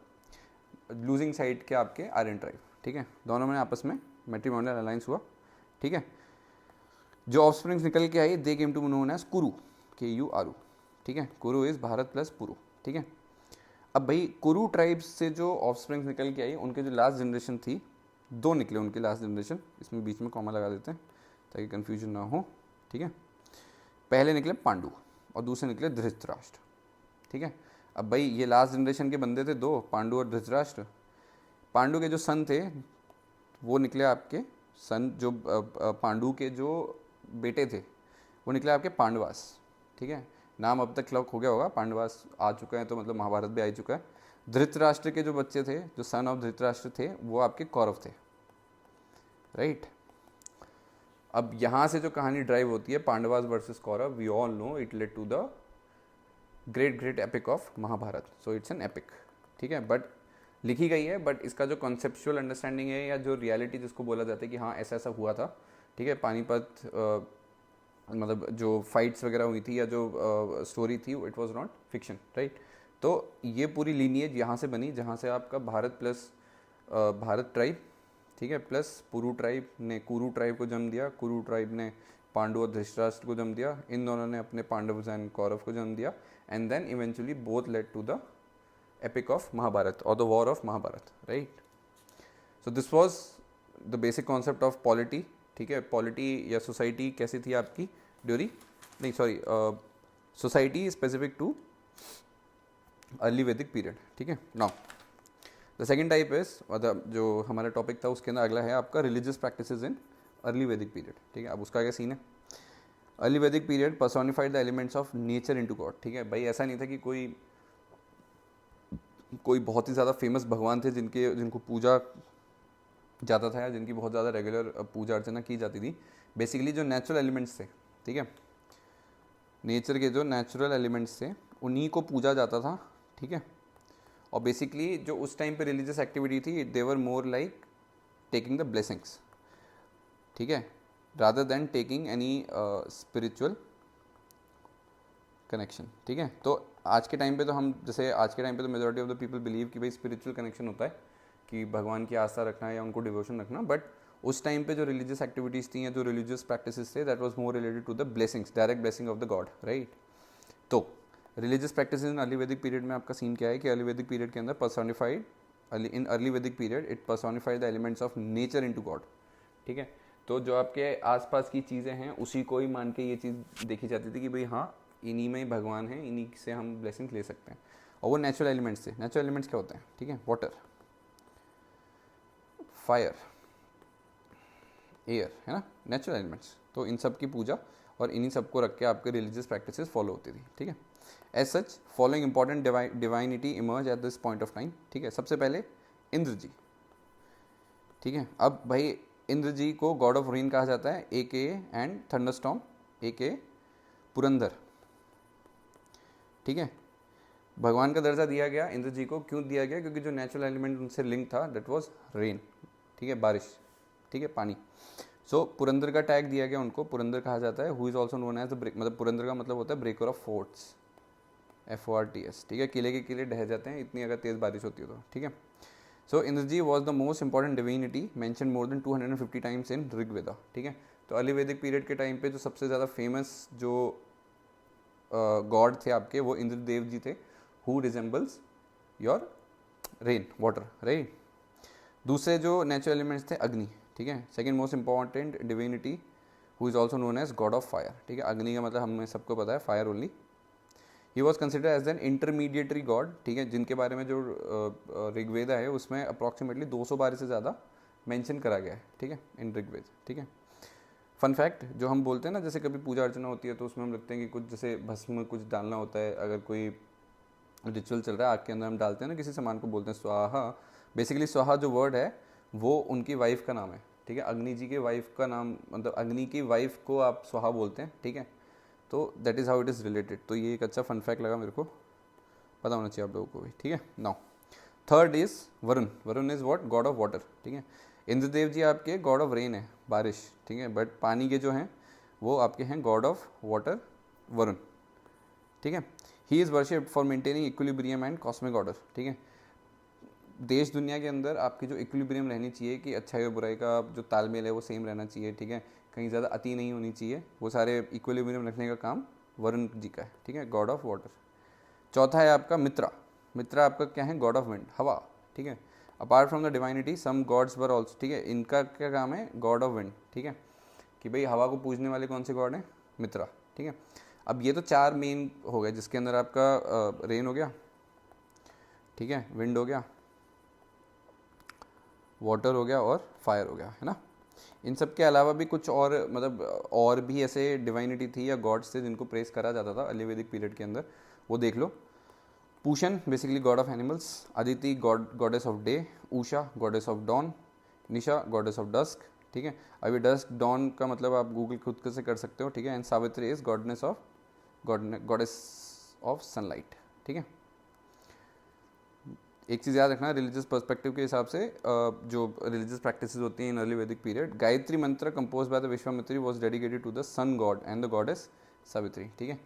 लूजिंग साइड के आपके आर्यन ट्राइब. ठीक है, दोनों में आपस में मैट्रिमोनियल अलायंस हुआ. ठीक है, जो ऑफस्प्रिंग्स निकल के आई दे केम टू नोन एज कुरु, KURU. ठीक है, कुरु इज भारत प्लस पुरु. ठीक है, अब भाई कुरु ट्राइब्स से जो ऑफस्प्रिंग्स निकल के आई उनके जो लास्ट जनरेशन थी, 2 निकले उनकी लास्ट जनरेशन. इसमें बीच में कॉमा लगा देते हैं ताकि कन्फ्यूजन ना हो. ठीक है, पहले निकले पांडु और दूसरे निकले धृतराष्ट्र. ठीक है, अब भाई ये लास्ट जनरेशन के बंदे थे 2, पांडु और धृतराष्ट्र. पांडु के जो सन थे वो निकले आपके सन, जो पांडु के जो बेटे थे वो निकले आपके पांडवास. ठीक है, नाम अब तक क्लॉक हो गया होगा, पांडवास आ चुका है तो मतलब महाभारत भी आ चुका है. धृतराष्ट्र के जो बच्चे थे, जो सन ऑफ धृतराष्ट्र थे, वो आपके कौरव थे, राइट। अब यहाँ से जो कहानी ड्राइव होती है, Pandavas versus Kaurav, we all know it led to the great epic of Mahabharat, so it's an epic, ठीक है। बट लिखी गई है, बट इसका जो कॉन्सेप्चुअल अंडरस्टैंडिंग है या जो रियलिटी जिसको बोला जाता है कि हाँ ऐसा ऐसा हुआ था, ठीक है, पानीपत मतलब जो फाइट्स वगैरह हुई थी या जो स्टोरी थी, it was not fiction, right. तो ये पूरी लीनिएज यहाँ से बनी, जहाँ से आपका भारत प्लस भारत ट्राइब, ठीक है, प्लस पुरु ट्राइब ने कुरु ट्राइब को जन्म दिया, कुरु ट्राइब ने पांडु और धृतराष्ट्र को जन्म दिया, इन दोनों ने अपने पांडव एंड कौरव को जन्म दिया, and then eventually both led to the epic of Mahabharat or the war of Mahabharat, right? So this was the basic concept of polity, ठीक है। पॉलिटी या सोसाइटी कैसी थी आपकी ड्यूरिंग, नहीं sorry, society specific too early वैदिक period, ठीक है। Now the second type is, मतलब जो हमारा टॉपिक था उसके अंदर अगला है आपका रिलीजियस प्रैक्टिसेस इन अर्ली वैदिक पीरियड, ठीक है। अब उसका क्या सीन है, अर्ली वैदिक period personified the elements of nature into God, ठीक है। भाई ऐसा नहीं था कि कोई बहुत ही ज़्यादा फेमस भगवान थे जिनको पूजा जाता था या जिनकी बहुत ज़्यादा रेगुलर पूजा अर्चना की जाती थी। बेसिकली जो नेचुरल एलिमेंट्स थे, ठीक है, नेचर के जो नेचुरल एलिमेंट्स थे उन्हीं को पूजा जाता था, ठीक है। और बेसिकली जो उस टाइम पे रिलीजियस एक्टिविटी थी, they were more like taking the blessings, ठीक है, rather than taking any spiritual connection, ठीक है। तो आज के टाइम पे तो हम, जैसे आज के टाइम पे तो majority of the people believe कि भाई स्पिरिचुअल कनेक्शन होता है, कि भगवान की आस्था रखना है या उनको डिवोशन रखना, बट उस टाइम पे जो रिलीजियस एक्टिविटीज़ थी या जो रिलीजियस प्रैक्टिसेस थे, that was more related to the blessings, direct blessing of the god, right. तो रिलीजियस प्रैक्टिसेस इन अर्ली वैदिक पीरियड में आपका सीन क्या है कि अर्ली वैदिक पीरियड के अंदर पर्सोनिफाइड, इन अर्ली वैदिक period it personified the elements of nature into God, ठीक है। तो जो आपके आसपास की चीज़ें हैं उसी को ही मान के ये चीज़ देखी जाती थी कि भाई हाँ इन्हीं में ही भगवान है, इन्हीं से हम ब्लेसिंग ले सकते हैं। और वो नेचुरल एलिमेंट्स थे। नेचुरल एलिमेंट्स क्या होते हैं, ठीक है, वाटर, फायर, एयर, है ना, नेचुरल एलिमेंट्स। तो इन सब की पूजा और इन्हीं सब को रख के आपके रिलीजियस प्रैक्टिसेस फॉलो होती थी, ठीक है। As such following important divinity emerge at this point of time, ठीक है। सबसे पहले इंद्र जी, ठीक है। अब भाई इंद्र जी को गॉड ऑफ रेन कहा जाता है, ए एंड थंडरस्टॉर्म, ए पुरंदर, ठीक है। भगवान का दर्जा दिया गया इंद्र जी को, क्यों दिया गया, क्योंकि जो नेचुरल एलिमेंट उनसे लिंक था दैट वाज रेन, ठीक है, बारिश, ठीक है, पानी। सो पुरंदर का टैग दिया गया उनको, पुरंदर कहा जाता है, who is also known as the break, मतलब पुरंदर का मतलब होता है ब्रेकर ऑफ फोर्ट्स, FORTS, ठीक है। किले के किले ढह जाते हैं इतनी अगर तेज़ बारिश होती है तो, ठीक है। So Indra ji was the most important divinity mention more than 250 times in Rigveda, ठीक है। तो अर्ली वैदिक पीरियड के टाइम पे जो सबसे ज़्यादा फेमस जो गॉड थे आपके, वो इंद्रदेव जी थे, who resembles your rain, water, right. दूसरे जो नेचुरल एलिमेंट्स थे, अग्नि, ठीक है। Second most important divinity who is also known as god of fire, ठीक है। अग्नि का मतलब हमें सबको पता है, fire only. He was consider as an intermediatory god, ठीक है, जिनके बारे में जो ऋग्वेदा है उसमें अप्रॉक्सीमेटली 200 बार से ज़्यादा मेंशन करा गया है, ठीक है, इन ऋग्वेद, ठीक है। फन फैक्ट, जो हम बोलते हैं ना, जैसे कभी पूजा अर्चना होती है तो उसमें हम लगते हैं कि कुछ जैसे भस्म कुछ डालना होता है, अगर कोई रिचुअल चल रहा है आग के अंदर हम डालते हैं ना किसी सामान को, बोलते हैं स्वाहा। बेसिकली स्वाहा जो वर्ड है वो उनकी वाइफ का नाम है, ठीक है। अग्नि जी के वाइफ का नाम, मतलब अग्नि की वाइफ को आप स्वाहा बोलते हैं, ठीक है। तो that is how it is related. तो ये एक अच्छा फन फैक्ट लगा मेरे को, पता होना चाहिए आप लोगों को भी, ठीक है। Now third is Varun. Varun is what, God of water, ठीक है। इंद्रदेव जी आपके गॉड ऑफ रेन है, बारिश, ठीक है। बट पानी के जो हैं वो आपके हैं गॉड ऑफ वाटर, वरुण, ठीक है। He is worshipped for maintaining equilibrium and cosmic order, ठीक है। देश दुनिया के अंदर आपकी जो इक्विलिब्रियम रहनी चाहिए, कि अच्छाई और बुराई का जो तालमेल है वो सेम रहना चाहिए, ठीक है, कहीं ज़्यादा अति नहीं होनी चाहिए, वो सारे इक्विलिब्रियम रखने का काम वरुण जी का है, ठीक है, गॉड ऑफ वाटर। चौथा है आपका मित्रा। मित्रा आपका क्या है, गॉड ऑफ विंड, हवा, ठीक है। Apart from the divinity some gods were also, ठीक है। इनका क्या काम है, गॉड ऑफ विंड, ठीक है, कि भाई हवा को पूजने वाले कौन से गॉड हैं, मित्रा, ठीक है। अब ये तो चार मेन हो गए, जिसके अंदर आपका रेन हो गया, ठीक है, विंड हो गया, वाटर हो गया और फायर हो गया, है ना। इन सब के अलावा भी कुछ और, मतलब और भी ऐसे डिवाइनिटी थी या गॉड्स थे जिनको प्रेस करा जाता था अर्ली वैदिक पीरियड के अंदर, वो देख लो। Pushan basically god of animals, Aditi goddess of day, Usha goddess of dawn, Nisha goddess of dusk, ठीक है। अभी डस्क डॉन का मतलब आप गूगल खुद से कर सकते हो, ठीक है। And Savitri is goddess of sunlight, ठीक है। एक चीज़ याद रखना, रिलीजियस पर्सपेक्टिव के हिसाब से जो रिलीजियस प्रैक्टिसेस होती हैं इन अर्ली वैदिक period, Gayatri mantra compose by the Vishwamitri was dedicated to the sun god and the goddess Savitri, ठीक है।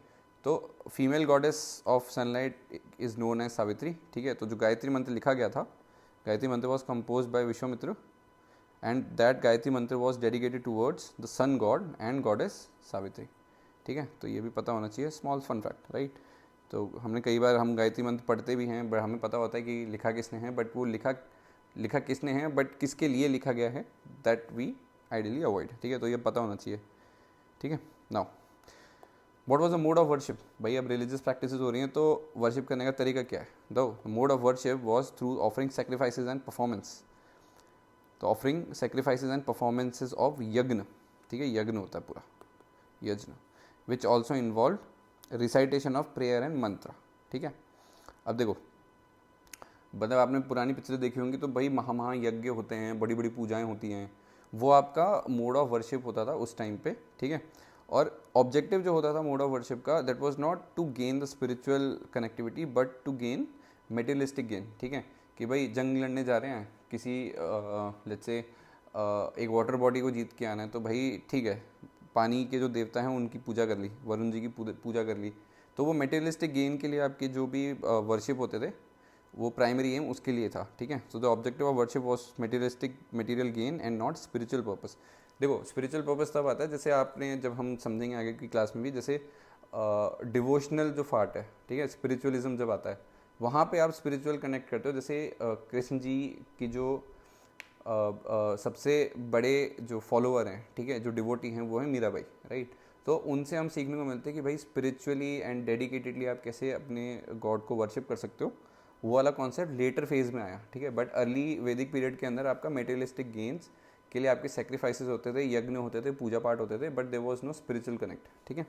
तो female goddess of sunlight is known as Savitri, ठीक है। तो जो गायत्री मंत्र लिखा गया था, Gayatri mantra was compose by Vishwamitra and that Gayatri mantra was dedicated towards the sun god and goddess Savitri, ठीक है। तो ये भी पता होना चाहिए, स्मॉल फन फैक्ट, राइट। तो हमने कई बार हम गायत्री मंत्र पढ़ते भी हैं, बट हमें पता होता है कि लिखा किसने है, बट वो लिखा किसने है, बट किसके लिए लिखा गया है, दैट वी आइडियली अवॉइड, ठीक है। तो ये पता होना चाहिए, ठीक है। Now what was the mode of worship, भाई अब रिलीजियस प्रैक्टिसेस हो रही हैं तो वर्शिप करने का तरीका क्या है। The mode of worship was through offering sacrifices and performance, तो offering sacrifices and performances of yajna, ठीक है, यज्ञ होता है पूरा, yajna, which also involve recitation of prayer and mantra, ठीक है। अब देखो, मतलब आपने पुरानी पिक्चर देखी होंगी तो भाई महायज्ञ होते हैं, बड़ी बड़ी पूजाएं होती हैं, वो आपका मोड ऑफ वर्शिप होता था उस टाइम पे, ठीक है। और ऑब्जेक्टिव जो होता था मोड ऑफ वर्शिप का, that was not to gain the spiritual connectivity but to gain materialistic gain, ठीक है। कि भाई जंग लड़ने जा रहे हैं, किसी लेट्स से एक वाटर बॉडी को जीत के आना है, तो भाई ठीक है, पानी के जो देवता हैं उनकी पूजा कर ली, वरुण जी की पूजा कर ली, तो वो मेटेरियलिस्टिक गेन के लिए आपके जो भी वर्शिप होते थे वो प्राइमरी एम उसके लिए था, ठीक है। So the objective of worship was material gain and not spiritual purpose. देखो स्पिरिचुअल पर्पस तब आता है जैसे आपने, जब हम समझेंगे आगे की क्लास में भी, जैसे डिवोशनल जो पार्ट है, ठीक है, स्पिरिचुअलिज्म जब आता है वहाँ पे आप स्पिरिचुअल कनेक्ट करते हो। जैसे कृष्ण जी की जो सबसे बड़े जो फॉलोअर हैं, ठीक है, जो डिवोटी हैं, वो है मीराबाई, राइट। तो उनसे हम सीखने को मिलते हैं कि भाई स्पिरिचुअली एंड डेडिकेटेडली आप कैसे अपने गॉड को वर्शिप कर सकते हो। वो वाला कॉन्सेप्ट लेटर फेज में आया, ठीक है। बट अर्ली वैदिक पीरियड के अंदर आपका मेटेरियलिस्टिक गेन्स के लिए आपके सेक्रीफाइसेस होते थे, यज्ञ होते थे, पूजा पाठ होते थे, but there was no spiritual connect, ठीक है।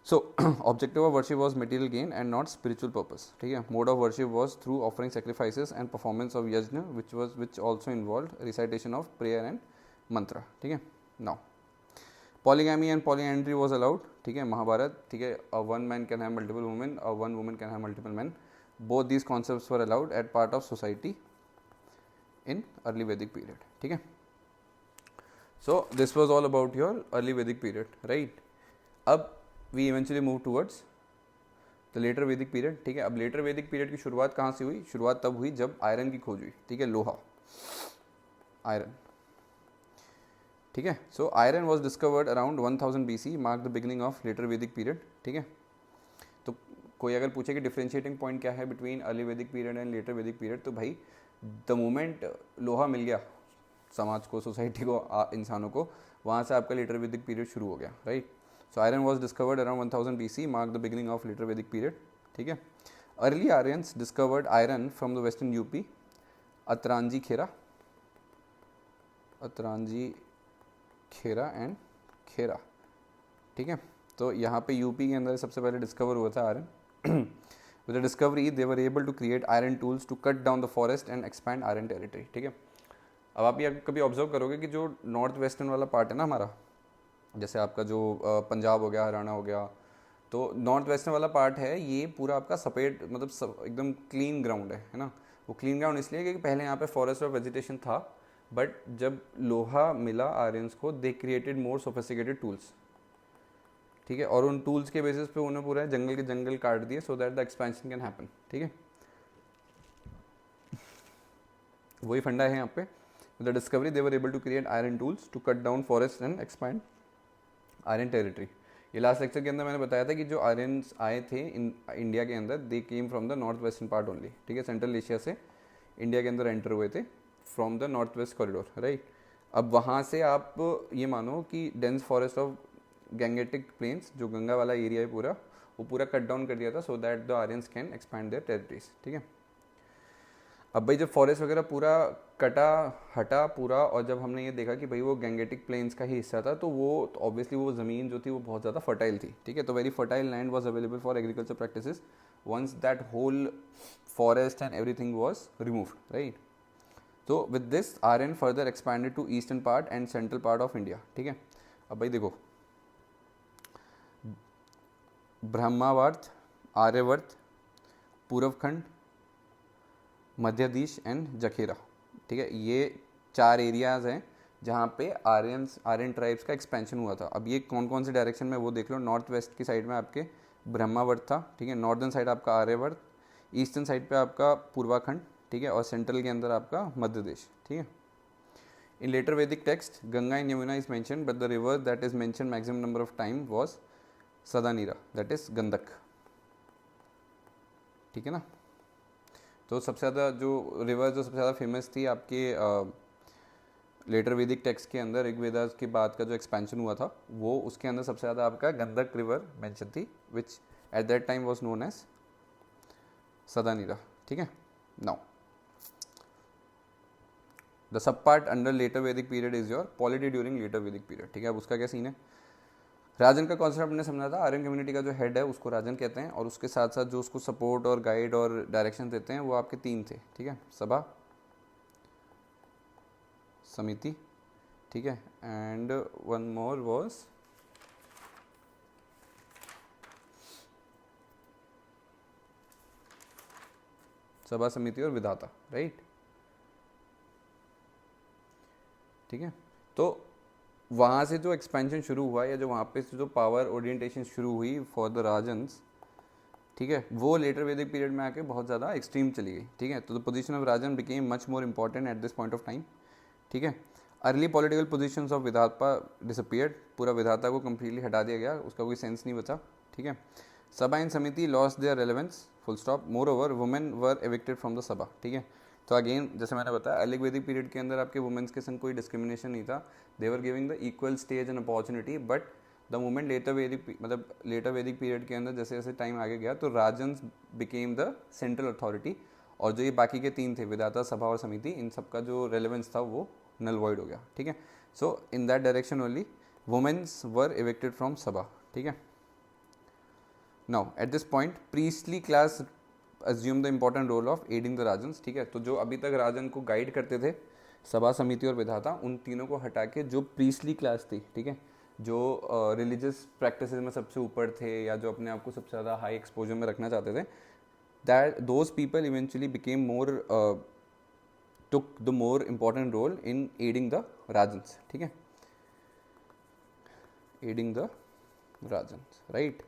So objective of worship was material gain and not spiritual purpose, ठीक है। Mode of worship was through offering sacrifices and performance of yajna which also involve recitation of prayer and mantra, ठीक है। Now polygamy and polyandry was allowed, ठीक है, महाभारत, ठीक है। One man can have multiple women और one woman can have multiple man, both these concepts were allowed at part of society in early वैदिक period, ठीक है। So this was all about your early वैदिक period, right. अब we eventually move towards the later Vedic period, ठीक है। अब letter Vedic period की शुरुआत कहाँ से हुई? शुरुआत तब हुई जब आयरन की खोज हुई, ठीक है, लोहा, आयरन, ठीक है। So iron was discovered around 1000 BC, mark the beginning of later Vedic period, ठीक है। तो कोई अगर पूछे कि डिफरेंशिएटिंग पॉइंट क्या है बिटवीन अर्ली वैदिक period and later Vedic period, तो भाई द मोमेंट लोहा मिल गया समाज को, सोसाइटी को, इंसानों को, वहाँ से आपका लेटर वैदिक पीरियड शुरू हो गया, right. So iron was discovered around 1000 BC, marked the beginning of later Vedic period, ठीक है। Early Aryans discovered iron from the western UP, Atranji Khera and Khera, ठीक है। तो यहाँ पे यूपी के अंदर सबसे पहले डिस्कवर हुआ था iron. With the discovery, they were able to create iron tools to cut down the forest and expand iron territory, ठीक है। अब आप ये कभी ऑब्जर्व करोगे कि जो नॉर्थ वेस्टर्न वाला पार्ट है ना हमारा, जैसे आपका जो पंजाब हो गया, हरियाणा हो गया, तो नॉर्थ वेस्टर्न वाला पार्ट है, ये पूरा आपका सफ़ेद, मतलब एकदम क्लीन ग्राउंड है ना। वो क्लीन ग्राउंड इसलिए क्योंकि पहले यहाँ पे फॉरेस्ट और वेजिटेशन था, बट जब लोहा मिला आर्यंस को, they created more sophisticated tools, ठीक है। और उन टूल्स के बेसिस पे उन्होंने पूरा जंगल के जंगल काट दिए so that the expansion can happen, ठीक है। वही फंडा है यहाँ पे। The discovery they were able to create iron tools to cut down forest and expand iron territory. ये लास्ट लेक्चर के अंदर मैंने बताया था कि जो आर्यंस आए थे इंडिया के अंदर, they came from the north western part only, ठीक है। सेंट्रल एशिया से इंडिया के अंदर एंटर हुए थे from the north west corridor, right. अब वहाँ से आप ये मानो कि dense forest of Gangetic plains, जो गंगा वाला एरिया है पूरा, वो पूरा कट डाउन कर दिया था सो that the Aryans can expand there territories, ठीक है। अब भाई जब फॉरेस्ट वगैरह पूरा कटा हटा पूरा, और जब हमने ये देखा कि भाई वो गैंगेटिक प्लेन्स का ही हिस्सा था, तो वो ऑब्वियसली वो ज़मीन जो थी वो बहुत ज़्यादा फर्टाइल थी, ठीक है। तो very fertile land was available for agriculture practices, once that whole forest and everything was removed, right? So with this Aryan further expanded to eastern part and central part of India, ठीक है. अब भाई देखो, Brahmavarta, Aryavart, पूर्वखंड, मध्यदेश and जखेरा, ठीक है. ये 4 areas हैं जहाँ पे आर्यन ट्राइब्स का एक्सपेंशन हुआ था. अब ये कौन कौन से डायरेक्शन में वो देख लो. नॉर्थ वेस्ट की साइड में आपके ब्रह्मावर्त था, ठीक है. नॉर्दर्न साइड आपका आर्यवर्त, ईस्टर्न साइड पे आपका पूर्वाखंड, ठीक है. और सेंट्रल के अंदर आपका मध्य देश, ठीक है. इन लेटर वैदिक text Ganga and Yamuna is mention, but the river that is mention maximum number of time was Sadanira, that is गंधक, ठीक है ना. तो सबसे ज़्यादा जो रिवर जो सबसे ज़्यादा फेमस थी आपके लेटर वैदिक टेक्स्ट के अंदर, ऋग्वेदास के बाद का जो एक्सपेंशन हुआ था वो उसके अंदर सबसे ज़्यादा आपका गंधक रिवर मेंशन थी, which at that time was known as Sadanira, ठीक है. Now the sub part under later Vedic period is your polity during later Vedic period, ठीक है. अब उसका क्या सीन है. राजन का कॉन्सेप्ट हमने समझा था. आर्यन कम्युनिटी का जो हेड है उसको राजन कहते हैं, और उसके साथ साथ जो उसको सपोर्ट और गाइड और डायरेक्शन देते हैं वो आपके 3 थे, ठीक है. सभा, समिति, ठीक है, एंड वन मोर वाज सभा, समिति और विधाता, राइट, ठीक है. तो वहाँ से जो एक्सपेंशन शुरू हुआ या जो वहाँ पे जो पावर ओरिएंटेशन शुरू हुई फॉर द राजन्स, ठीक है, वो लेटर वैदिक पीरियड में आके बहुत ज़्यादा एक्सट्रीम चली गई, ठीक है. तो the position of Rajan became much more important at this point of time, ठीक है. अर्ली पॉलिटिकल पोजीशंस ऑफ विधाता डिसअपियर्ड, पूरा विधाता को कम्प्लीटली हटा दिया गया, उसका कोई सेंस नहीं बचा, ठीक है. सभा एंड समिति lost their relevance, full stop. More over women were evicted from the सभा, ठीक है. तो अगेन जैसे मैंने बताया अर्ली वैदिक पीरियड के अंदर आपके वुमेन्स के संग कोई डिस्क्रिमिनेशन नहीं था. They were giving the equal stage and opportunity, but the moment later Vedic period के अंदर जैसे जैसे टाइम आगे गया तो rajans became the central authority, और जो ये बाकी के 3 थे विधाता, सभा और समिति, इन सब का जो रेलेवेंस था वो नल वॉइड हो गया, ठीक है. So in that direction only womens were evicted from sabha, ठीक है. Now at this point priestly class assume the important role of aiding the rajans, ठीक है. तो जो अभी तक राजन को गाइड करते थे सभा, समिति और विधाता, उन तीनों को हटा के जो प्रीस्टली क्लास थी, ठीक है, जो रिलीजियस प्रैक्टिस में सबसे ऊपर थे या जो अपने आप को सबसे ज़्यादा हाई एक्सपोजर में रखना चाहते थे, that those people eventually became more took the more important role in aiding the rajans, ठीक है. Aiding the rajans, right.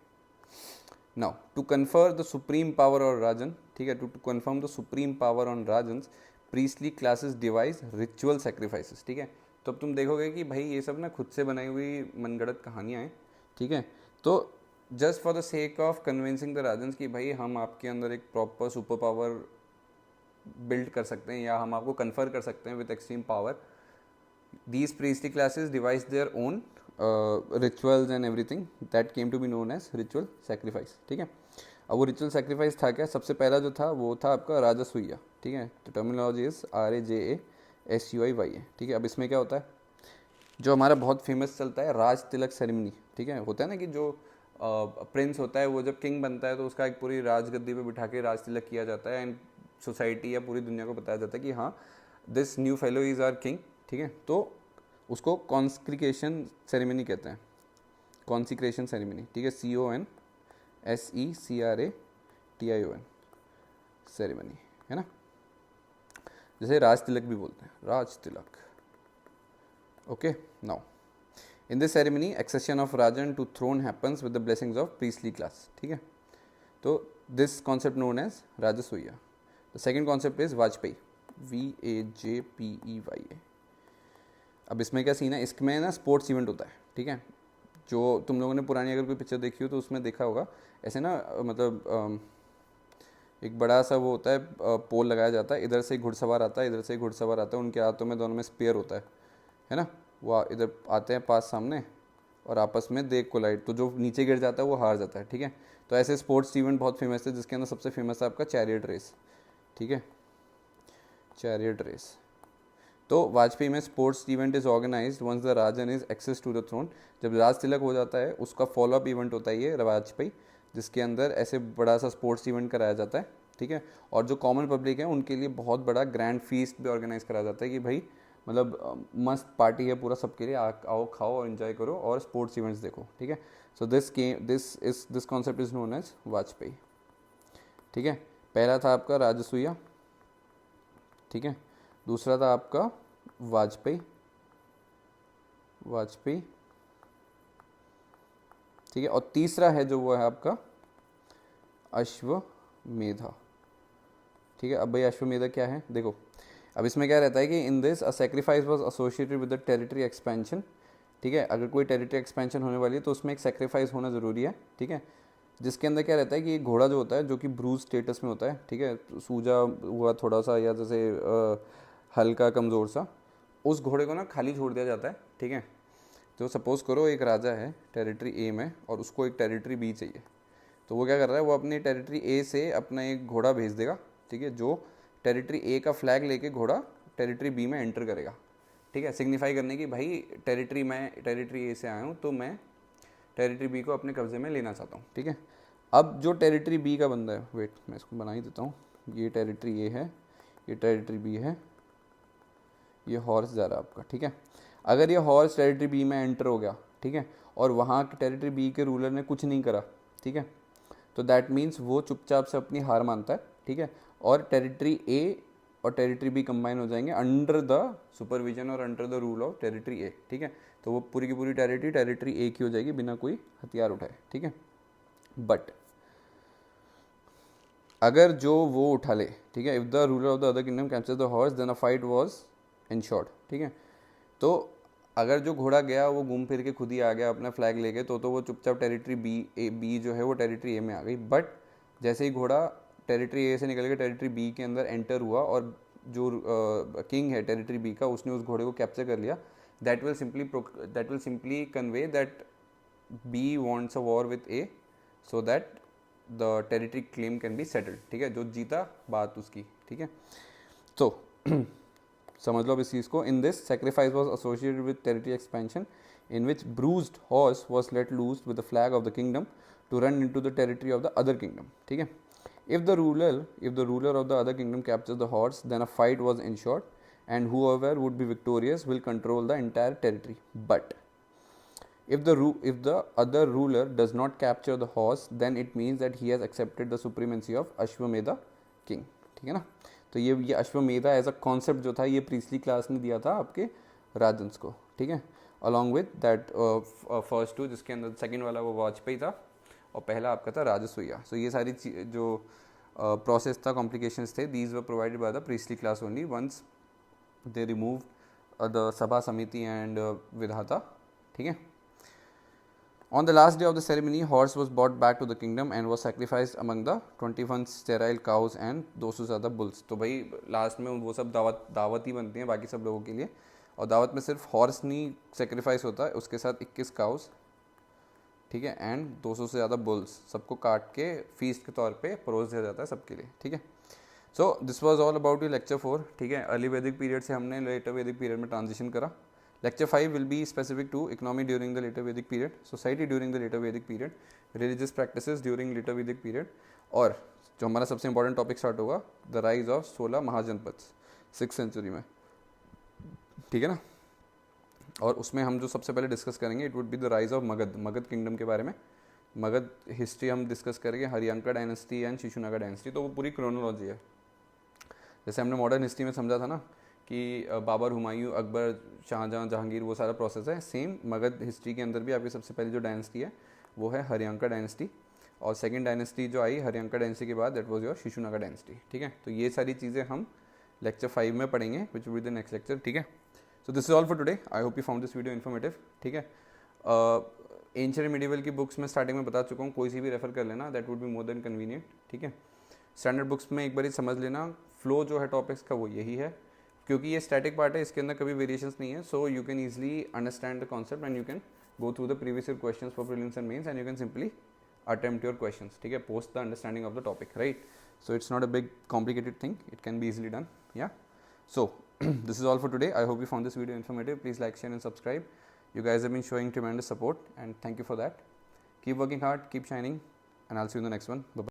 Now, to confer the supreme power on Rajan, ठीक है, to confirm the supreme power on Rajans, priestly classes devise ritual sacrifices, ठीक है. तो अब तुम देखोगे कि भाई ये सब ना खुद से बनाई हुई मनगढ़ंत कहानियाँ हैं, ठीक है. तो just for the sake of convincing the rajans कि भाई हम आपके अंदर एक प्रॉपर सुपर पावर बिल्ड कर सकते हैं या हम आपको कन्फर कर सकते हैं with extreme power, these priestly classes devised their own rituals and everything that came to be known as ritual sacrifice, ठीक है. अब वो ritual sacrifice था क्या. सबसे पहला जो था वो था आपका राजसूया, ठीक है. तो टर्मिनोलॉजी इज RAJASUIYA, ठीक है. अब इसमें क्या होता है, जो हमारा बहुत फेमस चलता है राज तिलक सेरेमनी, ठीक है. होता है ना कि जो प्रिंस होता है वो जब किंग बनता है तो उसका एक पूरी राजगद्दी पे बिठा के राज तिलक किया जाता है एंड सोसाइटी या पूरी दुनिया को बताया जाता है कि हाँ this new fellow is our king, ठीक है. तो उसको कॉन्सिक्रेशन सेरेमनी कहते हैं, कॉन्सिक्रेशन सेरेमनी, ठीक है. CONSECRATION सेरेमनी, है ना. जैसे राज तिलक भी बोलते हैं, raj tilak, okay. Now in this ceremony accession of rajan to throne happens with the blessings of priestly class, ठीक है. तो this concept known as Rajasuya. The second concept is Vajapeya, VAJPEYA. अब इसमें क्या सीन है, इसमें ना स्पोर्ट्स इवेंट होता है, ठीक है. जो तुम लोगों ने पुरानी अगर कोई पिक्चर देखी हो तो उसमें देखा होगा ऐसे ना, मतलब एक बड़ा सा वो होता है, पोल लगाया जाता है, इधर से घुड़सवार आता है, इधर से घुड़सवार आता है, उनके हाथों में दोनों में स्पेयर होता है ना. वो इधर आते हैं पास सामने और आपस में देख कोलाइड, तो जो नीचे गिर जाता है वो हार जाता है, ठीक है. तो ऐसे स्पोर्ट्स इवेंट बहुत फेमस है, जिसके अंदर सबसे फेमस है आपका चैरियट रेस, ठीक है. Chariot race. तो वाजपेयी में sports event is organised once the rajan is access to the throne. जब राज तिलक हो जाता है उसका फॉलोअप इवेंट होता है ये वाजपेयी, जिसके अंदर ऐसे बड़ा सा स्पोर्ट्स इवेंट कराया जाता है, ठीक है। और जो कॉमन पब्लिक है उनके लिए बहुत बड़ा ग्रैंड फीस्ट भी ऑर्गेनाइज कराया जाता है कि भाई मतलब मस्त पार्टी है पूरा सबके लिए, आओ खाओ और इन्जॉय करो और स्पोर्ट्स इवेंट्स देखो, ठीक है। So this concept is known as Vajapeya, ठीक है। पहला था आपका राजसूया, ठीक है। दूसरा था आपका वाजपेयी, ठीक है। और तीसरा है जो वो है आपका अश्वमेधा, ठीक है। अब भाई अश्वमेधा क्या है देखो, अब इसमें क्या रहता है कि in this a sacrifice was associated with the territory expansion, ठीक है। अगर कोई टेरिटरी एक्सपेंशन होने वाली है तो उसमें एक सेक्रीफाइस होना ज़रूरी है, ठीक है। जिसके अंदर क्या रहता है कि घोड़ा जो होता है जो कि ब्रूज स्टेटस में होता है, ठीक है, तो सूजा हुआ थोड़ा सा या जैसे हल्का कमज़ोर सा, उस घोड़े को ना खाली छोड़ दिया जाता है, ठीक है। तो सपोज़ करो एक राजा है टेरिटरी ए में और उसको एक टेरिटरी बी चाहिए, तो वो क्या कर रहा है, वो अपनी टेरिटरी ए से अपना एक घोड़ा भेज देगा, ठीक है, जो टेरिटरी ए का फ्लैग लेके घोड़ा टेरिटरी बी में एंटर करेगा, ठीक है, सिग्निफाई करने की भाई टेरिटरी ए से आया हूँ तो मैं टेरिटरी बी को अपने कब्जे में लेना चाहता हूँ, ठीक है। अब जो टेरिटरी बी का बंदा है, वेट मैं इसको बना ही देता हूँ, ये टेरिटरी ए है, ये टेरिटरी बी है, ये हॉर्स जा रहा है आपका, ठीक है। अगर ये हॉर्स टेरिटरी बी में एंटर हो गया, ठीक है, और वहाँ टेरिटरी बी के रूलर ने कुछ नहीं करा, ठीक है, तो दैट मीन्स वो चुपचाप से अपनी हार मानता है, ठीक है। और टेरिटरी ए और टेरिटरी बी कंबाइन हो जाएंगे अंडर द सुपरविजन और under the rule of territory ए, ठीक है। तो वो पूरी की पूरी टेरिटरी ए की हो जाएगी बिना कोई हथियार उठाए, ठीक है। बट अगर जो वो उठा ले, ठीक है, if the ruler of the other kingdom captures the horse then a fight was ensured, ठीक है। तो अगर जो घोड़ा गया वो घूम फिर के खुद ही आ गया अपना फ्लैग लेके, तो वो चुपचाप टेरिटरी बी जो है वो टेरिटरी ए में आ गई। बट जैसे ही घोड़ा टेरिटरी ए से निकल के टेरिटरी बी के अंदर एंटर हुआ और जो किंग है टेरिटरी बी का उसने उस घोड़े को कैप्चर कर लिया, that will simply convey that B wants a war with A so that the territory claim can be settled, ठीक है, जो जीता बात उसकी, ठीक है। तो समझ लो अब इस चीज़ को, in this sacrifice was associated with territory expansion in which bruised horse was let loose with the flag of the kingdom to run in to the territory of the other kingdom, ठीक है। If the ruler of the other kingdom captures the horse, then a fight was ensured, and whoever would be victorious will control the entire territory. But if the other ruler does not capture the horse, then it means that he has accepted the supremacy of Ashwamedha king. ठीक है ना। तो ये Ashvamedha as a concept जो था ये प्रीस्ली class ने दिया था आपके राजन्स को, ठीक है। Along with that first two, जिसके अंदर सेकंड वाला वो वाजपेयी था और पहला आपका था राजसूया। सो ये सारी जो प्रोसेस था, कॉम्प्लिकेशंस थे, these were provided by the priestly class only once they remove the sabha samiti and विधाता, ठीक है। On the last day of the ceremony, horse was brought back to the kingdom and was sacrificed among the 21 sterile cows and 200 ज़्यादा bulls. तो भाई last में वो सब दावत ही बनती हैं बाकी सब लोगों के लिए, और दावत में सिर्फ हॉर्स नहीं सेक्रीफाइस होता है, उसके साथ 21 काउस, ठीक है, एंड 200 से ज़्यादा बुल्स, सबको काट के फीस्ट के तौर पे परोस दिया जाता है सबके लिए, ठीक है। So this was all about your lecture 4, ठीक है। अर्ली वैदिक पीरियड से हमने लेटर वैदिक पीरियड में ट्रांजिशन करा। Lecture 5 will be specific to economy during the later Vedic period, society during the later Vedic period, religious practices during later Vedic period, और जो हमारा सबसे इंपॉर्टेंट टॉपिक स्टार्ट होगा the rise of 16 mahajanapada 6th century में, ठीक है ना। और उसमें हम जो सबसे पहले डिस्कस करेंगे it would be the rise of Magadh kingdom के बारे में। मगध हिस्ट्री हम डिस्कस करेंगे, हरियांका डायनेस्टी एंड शिशुनागा डायनेस्टी, तो वो पूरी क्रोनोलॉजी है। जैसे हमने मॉडर्न हिस्ट्री में समझा था ना कि बाबर, हुमायूं, अकबर, शाहजहां, जहांगीर, वो सारा प्रोसेस है, सेम मगध हिस्ट्री के अंदर भी आपकी सबसे पहली जो डायनेस्टी है वो है हरियांका डायनेस्टी, और सेकंड डायनेस्टी जो आई हरियांका डायनेस्टी के बाद that was your Shishunaga dynasty, ठीक है। तो ये सारी चीज़ें हम लेक्चर 5 में पढ़ेंगे which will be the next lecture, ठीक है। So this is all for today, I hope you found this video informative, ठीक है। एंशिएंट मिडिवल की बुक्स में स्टार्टिंग में बता चुका हूँ, कोई सी भी रेफर कर लेना, that would be more than convenient, ठीक है। स्टैंडर्ड बुक्स में एक बार समझ लेना, फ्लो जो है टॉपिक्स का वो यही है, क्योंकि ये स्टैटिक पार्ट है, इसके अंदर कभी वेरिएशंस नहीं है, so you can easily understand the concept and you can go through the previous year questions for prelims and mains and you can simply attempt your questions, ठीक है, post the understanding of the topic, right. So it's not a big complicated thing, it can be easily done, yeah. So this is all for today, I hope you found this video informative, please like, share and subscribe, you guys have been showing tremendous support and thank you for that. Keep working hard, keep shining, and I'll see you in the next one. Bye.